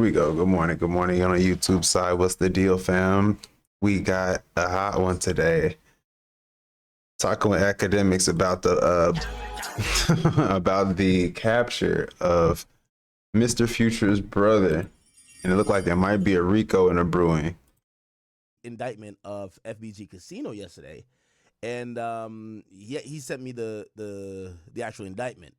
we go. Good morning. Good morning on the YouTube side. What's the deal, fam? We got a hot one today. Talking with academics about the about the capture of Mr. Future's brother, and it looked like there might be a RICO in a brewing. Indictment of FBG Casino yesterday, and he sent me the actual indictment,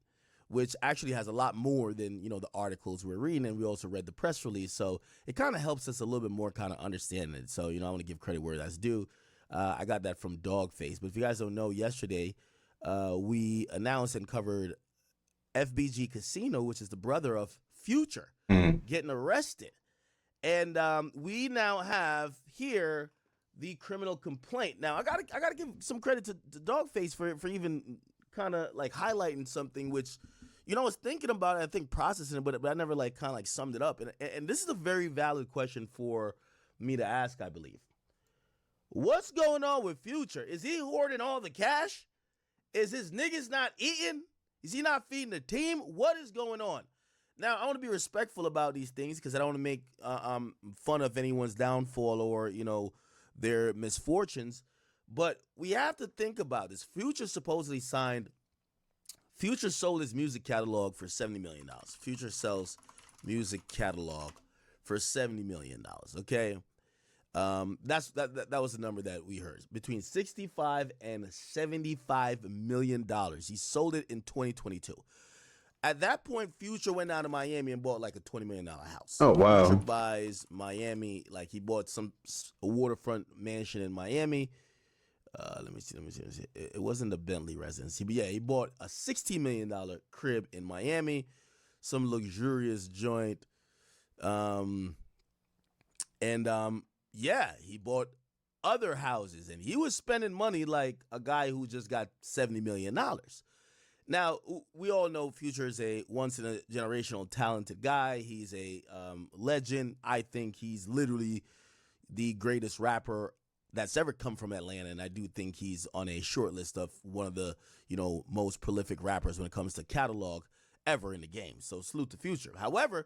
which actually has a lot more than the articles we're reading, and we also read the press release, so it kind of helps us a little bit more kind of understand it. So I want to give credit where that's due. I got that from Dogface, but if you guys don't know, yesterday we announced and covered FBG Casino, which is the brother of Future, getting arrested. And we now have here the criminal complaint. Now I gotta give some credit to Dogface for even kind of like highlighting something which I was thinking about it, I think processing it, but I never like kind of like summed it up. And this is a very valid question for me to ask, I believe. What's going on with Future? Is he hoarding all the cash? Is his niggas not eating? Is he not feeding the team? What is going on? Now, I want to be respectful about these things because I don't want to make fun of anyone's downfall or, their misfortunes. But we have to think about this. Future supposedly sold his music catalog for $70 million. Future sells music catalog for $70 million, okay? That was the number that we heard. Between $65 and $75 million. He sold it in 2022. At that point, Future went down to Miami and bought like a $20 million house. Oh, wow. Future buys Miami, like he bought a waterfront mansion in Miami. Let me see. It wasn't the Bentley residency, but yeah, he bought a $16 million crib in Miami, some luxurious joint. Yeah, he bought other houses, and he was spending money like a guy who just got $70 million. Now, we all know Future is a once-in-a-generational talented guy. He's a legend. I think he's literally the greatest rapper that's ever come from Atlanta, and I do think he's on a short list of one of the most prolific rappers when it comes to catalog ever in the game. So salute to Future. However,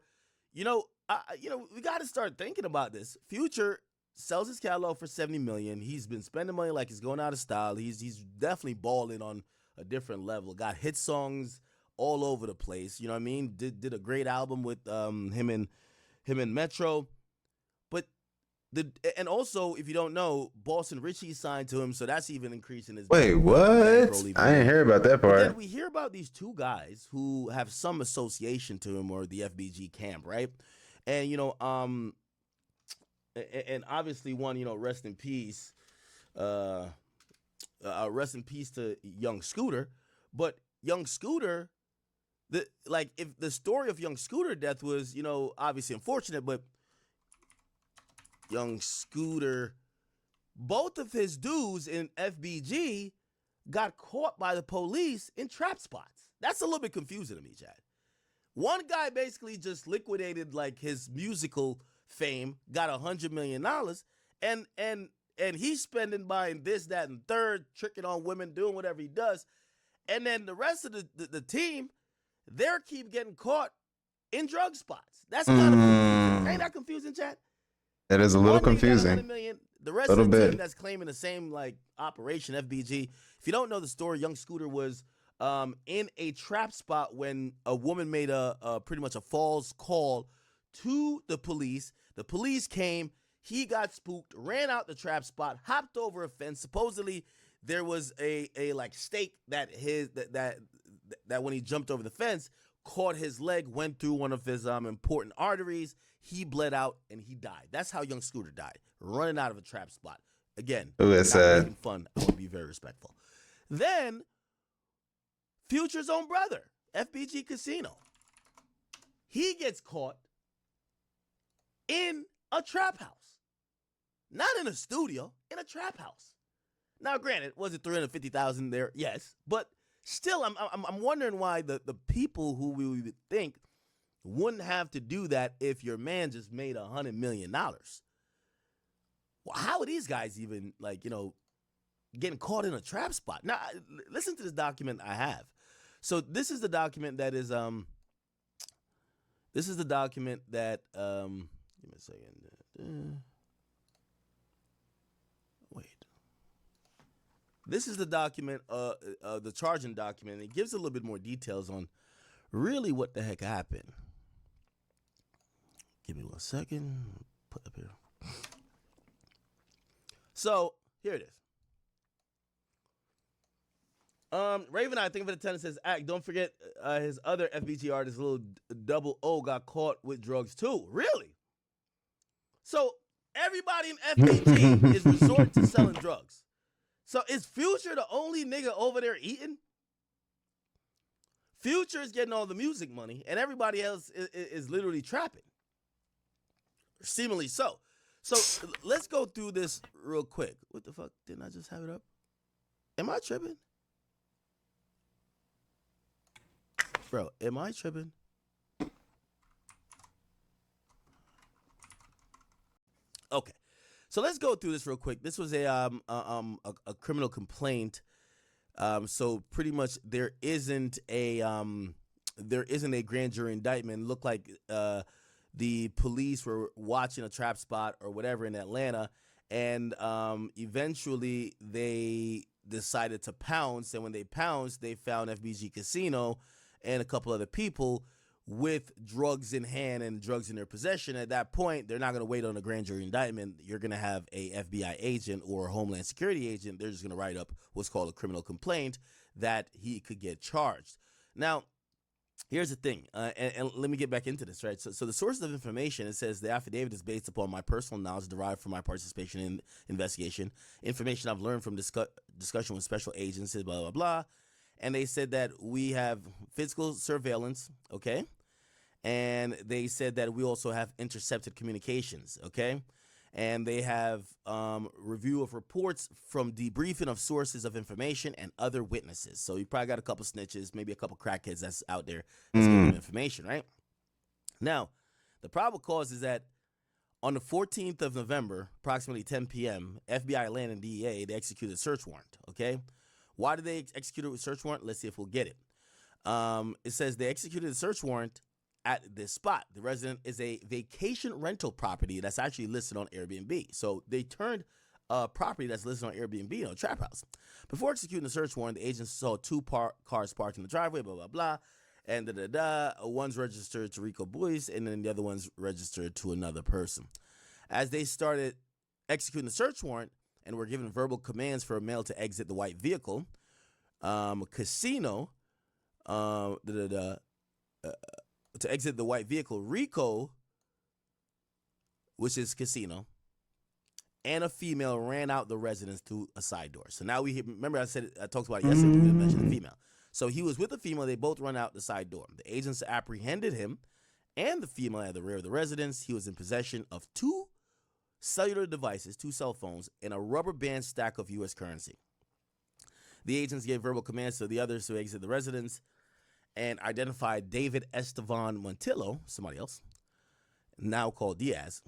we got to start thinking about this. Future sells his catalog for $70 million. He's been spending money like he's going out of style. He's definitely balling on a different level. Got hit songs all over the place. You know what I mean? Did a great album with him and Metro. But and also, if you don't know, Boston Richie signed to him, so that's even increasing his. Wait, what? I didn't hear about that part. But then we hear about these two guys who have some association to him or the FBG camp, right? And and obviously one, rest in peace. Rest in peace to Young Scooter. But Young Scooter, if the story of Young Scooter death was, obviously unfortunate, but Young Scooter, both of his dudes in FBG got caught by the police in trap spots. That's a little bit confusing to me, Chad. One guy basically just liquidated like his musical fame, got $100 million, and he's spending buying this, that, and third, tricking on women, doing whatever he does. And then the rest of the team, they keep getting caught in drug spots. That's kind of confusing. Ain't that confusing, Chad? That is a little confusing. Million, the rest of the team that's claiming the same like operation, FBG. If you don't know the story, Young Scooter was in a trap spot when a woman made a pretty much a false call to the police. The police came. He got spooked, ran out the trap spot, hopped over a fence. Supposedly, there was a like stake that when he jumped over the fence, caught his leg, went through one of his important arteries. He bled out and he died. That's how Young Scooter died, running out of a trap spot. Again, not making fun. I want to be very respectful. Then, Future's own brother, FBG Casino, he gets caught in a trap house. Not in a studio, in a trap house. Now, granted, was it $350,000 there? Yes, but still, I'm wondering why the people who we would think wouldn't have to do that if your man just made $100 million. Well, how are these guys even getting caught in a trap spot? Now, listen to this document I have. So this is the document that is This is the document that, give me a second. Wait. This is the document, the charging document. It gives a little bit more details on really what the heck happened. Give me 1 second. Put up here. So, here it is. Raven, I think of the tenant says, "Act. Don't forget his other FBG artist, Little Double O, got caught with drugs too." Really? So everybody in FBG is resorting to selling drugs. So is Future the only nigga over there eating? Future is getting all the music money, and everybody else is literally trapping. Seemingly so. So let's go through this real quick. What the fuck? Didn't I just have it up? Am I tripping? Bro, am I tripping? Okay, so let's go through this real quick. This was a criminal complaint. So pretty much there isn't a grand jury indictment. It looked like the police were watching a trap spot or whatever in Atlanta, and eventually they decided to pounce. And when they pounced, they found FBG Casino and a couple other people with drugs in hand and drugs in their possession. At that point, they're not going to wait on a grand jury indictment. You're going to have a FBI agent or a Homeland Security agent. They're just going to write up what's called a criminal complaint that he could get charged. Now, here's the thing, and let me get back into this, right? So the source of information, it says the affidavit is based upon my personal knowledge derived from my participation in investigation, information I've learned from discussion with special agencies, blah, blah, blah. And they said that we have physical surveillance, okay? And they said that we also have intercepted communications, okay? And they have review of reports from debriefing of sources of information and other witnesses. So you probably got a couple snitches, maybe a couple crackheads that's out there that's giving them information, right? Now, the probable cause is that on the 14th of November, approximately 10 p.m., FBI, Land, and DEA, they executed a search warrant, okay? Why did they execute it with search warrant? Let's see if we'll get it. It says they executed a search warrant at this spot. The resident is a vacation rental property that's actually listed on Airbnb. So they turned a property that's listed on Airbnb into a trap house. Before executing the search warrant, the agents saw two cars parked in the driveway, blah, blah, blah, and One's registered to Rico Boyce, and then the other one's registered to another person. As they started executing the search warrant, and were given verbal commands for a male to exit the white vehicle, Casino, to exit the white vehicle, Rico, which is Casino, and a female ran out the residence through a side door. So now remember I talked about it yesterday, we didn't mention the female. So he was with the female, they both run out the side door. The agents apprehended him and the female at the rear of the residence. He was in possession of two cellular devices, two cell phones, and a rubber band stack of U.S. currency. The agents gave verbal commands to the others to exit the residence and identified David Estevan Montillo, somebody else, now called Diaz,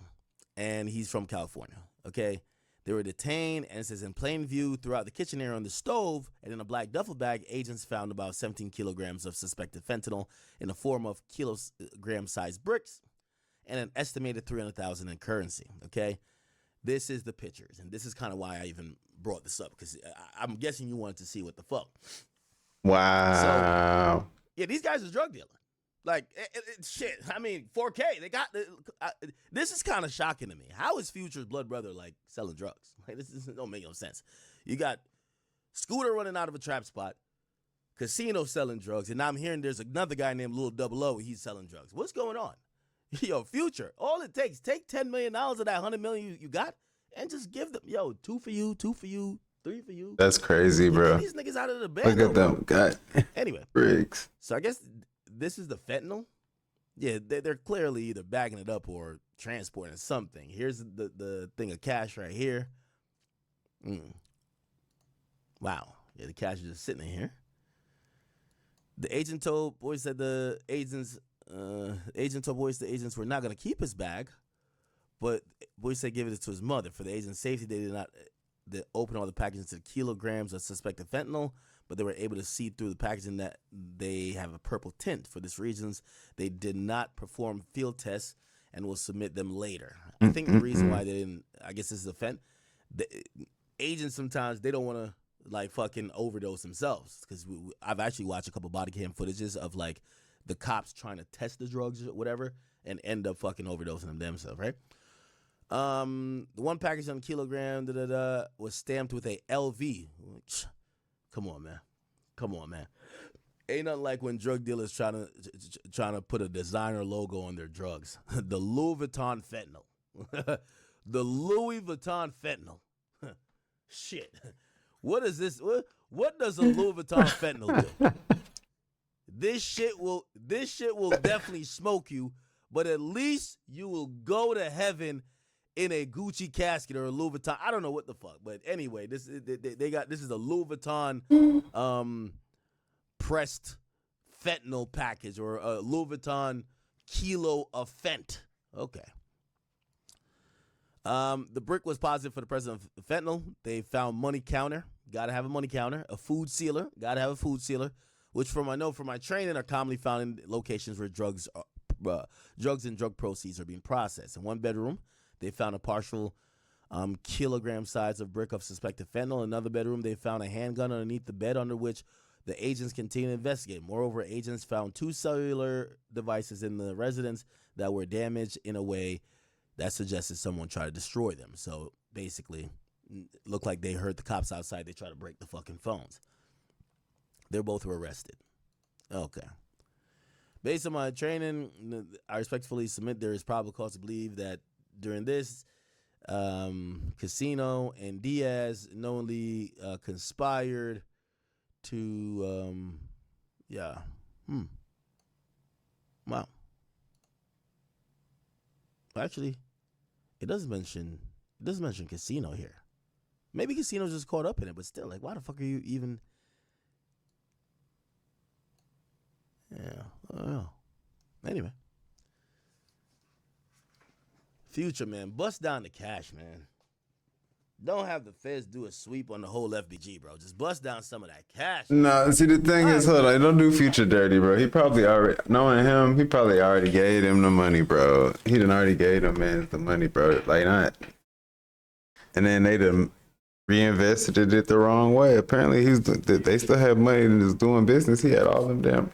and he's from California, okay? They were detained, and it says in plain view throughout the kitchen area on the stove and in a black duffel bag, agents found about 17 kilograms of suspected fentanyl in the form of kilogram-sized bricks and an estimated $300,000 in currency, okay? This is the pictures, and this is kind of why I even brought this up, because I'm guessing you wanted to see what the fuck. Wow. So, yeah, these guys are drug dealing. Like, shit, I mean, 4K, they got, this is kind of shocking to me. How is Future's blood brother, like, selling drugs? Like, this don't make no sense. You got Scooter running out of a trap spot, Casino selling drugs, and now I'm hearing there's another guy named Little Double O, he's selling drugs. What's going on? Yo, Future, all it takes, take $10 million of that $100 million you got and just give them, yo, 2 for you, 2 for you, 3 for you. That's crazy, bro. Get these niggas out of the bed. Look at them. God. Anyway. Briggs. So I guess this is the fentanyl. Yeah, they're clearly either bagging it up or transporting something. Here's the thing of cash right here. Wow. Yeah, the cash is just sitting in here. The agent told Boyce that the agents were not going to keep his bag, but Boyce said give it to his mother. For the agent's safety, they did not open all the packages to kilograms of suspected fentanyl, but they were able to see through the packaging that they have a purple tint. For this reasons, they did not perform field tests and will submit them later. I think the reason why they didn't, I guess this is a fent. The agents sometimes they don't want to like fucking overdose themselves, because I've actually watched a couple body cam footages of like the cops trying to test the drugs or whatever and end up fucking overdosing them themselves, right? The one package on kilogram was stamped with a LV. Come on, man. Ain't nothing like when drug dealers trying to put a designer logo on their drugs. The Louis Vuitton fentanyl. The Louis Vuitton fentanyl. Shit. What is this? What does a Louis Vuitton fentanyl do? This shit will definitely smoke you, but at least you will go to heaven in a Gucci casket or a Louis Vuitton. I don't know what the fuck, but anyway, this is a Louis Vuitton pressed fentanyl package, or a Louis Vuitton kilo of fent. Okay. The brick was positive for the presence of fentanyl. They found money counter. Gotta have a money counter. A food sealer. Gotta have a food sealer, which from my training are commonly found in locations where drugs and drug proceeds are being processed. In one bedroom, they found a partial kilogram size of brick of suspected fentanyl. In another bedroom, they found a handgun underneath the bed, under which the agents continue to investigate. Moreover, agents found 2 cellular devices in the residence that were damaged in a way that suggested someone tried to destroy them. So basically, it looked like they heard the cops outside. They tried to break the fucking phones. They both were arrested. Okay. Based on my training, I respectfully submit there is probable cause to believe that during this, Casino and Diaz knowingly conspired to, Wow. Actually, it doesn't mention Casino here. Maybe Casino's just caught up in it, but still, like, why the fuck are you even? Yeah. I don't know. Anyway. Future, man. Bust down the cash, man. Don't have the feds do a sweep on the whole FBG, bro. Just bust down some of that cash. No, see, the thing is, hold on, don't do Future dirty, bro. He probably already, knowing him, he probably already gave him the money, bro. He done already gave them man the money, bro. Like, not. And then they done reinvested it the wrong way. Apparently, they still had money and was doing business. He had all of them.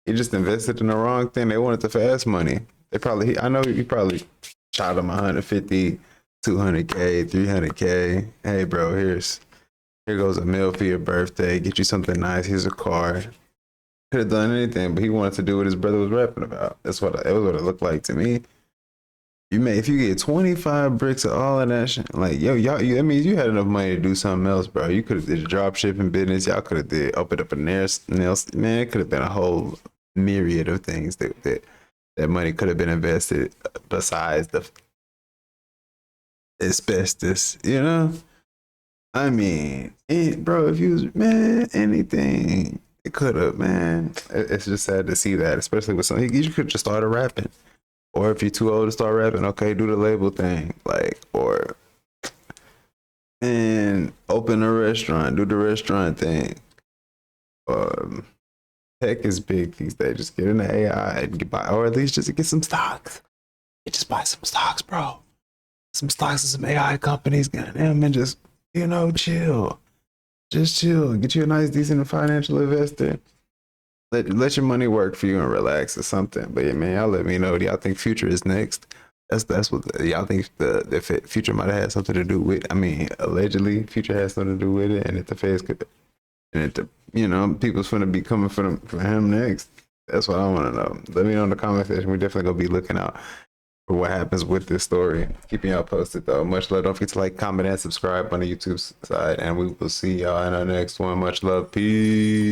He just invested in the wrong thing. They wanted the fast money. I know he probably shot him 150, 200K, 300K. Hey, bro, here goes a meal for your birthday. Get you something nice. Here's a car. Could have done anything, but he wanted to do what his brother was rapping about. That was what it looked like to me. If you get 25 bricks of all of that shit, like, yo, y'all, that means you had enough money to do something else, bro. You could have did a drop shipping business. Y'all could have opened up a nails. Man, it could have been a whole myriad of things that money could have been invested besides the asbestos, you know? I mean, bro, if you was, man, anything, it could have, man. It's just sad to see that, especially with something. You could just start rapping. Or if you're too old to start rapping, okay, do the label thing. Like, and open a restaurant, do the restaurant thing. Tech is big these days. Just get into AI and buy, or at least just get some stocks. Just buy some stocks, bro. Some stocks of some AI companies. Goddamn, and just, chill. Just chill. Get you a nice, decent financial investor. Let your money work for you and relax or something. But yeah, man, y'all let me know. Do y'all think Future is next? That's what y'all think the Future might have had something to do with. I mean, allegedly, Future has something to do with it, and if the feds could, and if the people's gonna be coming for him next. That's what I want to know. Let me know in the comment section. We're definitely gonna be looking out for what happens with this story. Keeping y'all posted though. Much love. Don't forget to like, comment, and subscribe on the YouTube side, and we will see y'all in our next one. Much love. Peace.